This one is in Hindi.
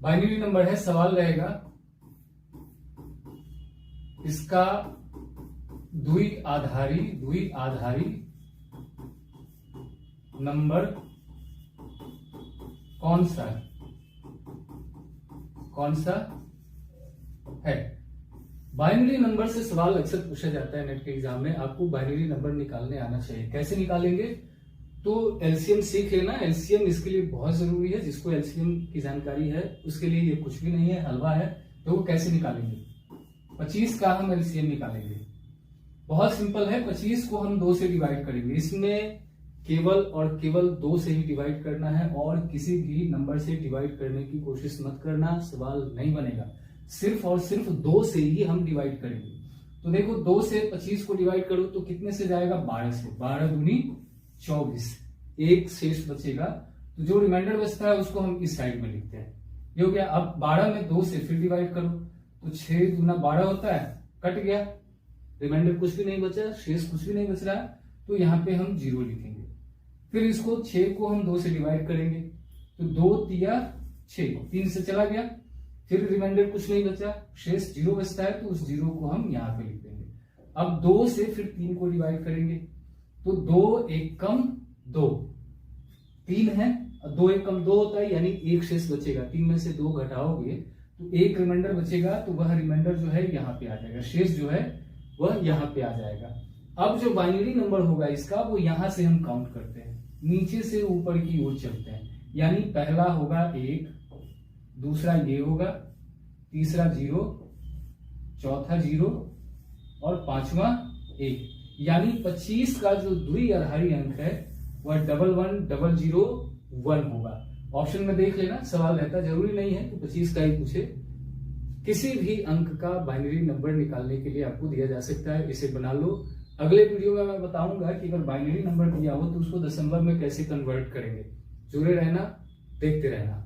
बाइनरी नंबर है, सवाल रहेगा इसका द्विआधारी नंबर कौन सा है। बाइनरी नंबर से सवाल अक्सर पूछा जाता है नेट के एग्जाम में, आपको बाइनरी नंबर निकालने आना चाहिए। कैसे निकालेंगे, तो एलसीएम सीख लेना। एलसीएम इसके लिए बहुत जरूरी है, जिसको एलसीएम की जानकारी है उसके लिए ये कुछ भी नहीं है, हलवा है। तो वो कैसे निकालेंगे, 25 का हम एलसीएम निकालेंगे। बहुत सिंपल है, 25 को हम 2 से डिवाइड करेंगे। इसमें केवल और केवल 2 से ही डिवाइड करना है, और किसी भी नंबर से डिवाइड करने की कोशिश मत करना, सवाल नहीं बनेगा। सिर्फ और सिर्फ 2 से ही हम डिवाइड करेंगे। तो देखो 2 से 25 को डिवाइड करो तो कितने से जाएगा, 12 से। 12 दूनी 24, एक शेष बचेगा। तो जो रिमाइंडर बचता है उसको हम इस साइड में लिखते हैं। ये हो गया। अब 12 में 2 से फिर डिवाइड करो तो 6 दूना 12 होता है, कट गया, रिमाइंडर कुछ भी नहीं बचा, शेष कुछ भी नहीं बच रहा, तो यहाँ पे हम 0 लिखेंगे। फिर इसको 6 को हम 2 से डिवाइड करेंगे तो 2 तिया 6, 3 से चला गया, फिर रिमाइंडर कुछ नहीं बचा, शेष 0 बचता है, तो उस 0 को हम यहाँ पे लिख देंगे। अब 2 से फिर 3 को डिवाइड करेंगे तो 2 एकम 2, 3 है, 2 एकम 2 होता है, यानी एक शेष बचेगा। 3 में से 2 घटाओगे तो एक रिमाइंडर बचेगा, तो वह रिमाइंडर जो है यहाँ पे आ जाएगा, शेष जो है वह यहाँ पे आ जाएगा। अब जो बाइनरी नंबर होगा इसका, वो यहां से हम काउंट करते हैं, नीचे से ऊपर की ओर चलते हैं। यानी पहला होगा 1, दूसरा ये होगा, तीसरा 0, चौथा 0 और पांचवा 1। यानी 25 का जो द्विआधारी अंक है वह 110001 होगा। ऑप्शन में देख लेना, सवाल रहता जरूरी नहीं है तो 25 का ही पूछे। किसी भी अंक का बाइनरी नंबर निकालने के लिए आपको दिया जा सकता है, इसे बना लो। अगले वीडियो में मैं बताऊंगा कि अगर बाइनरी नंबर दिया हो तो उसको दशमलव में कैसे कन्वर्ट करेंगे। जुड़े रहना, देखते रहना।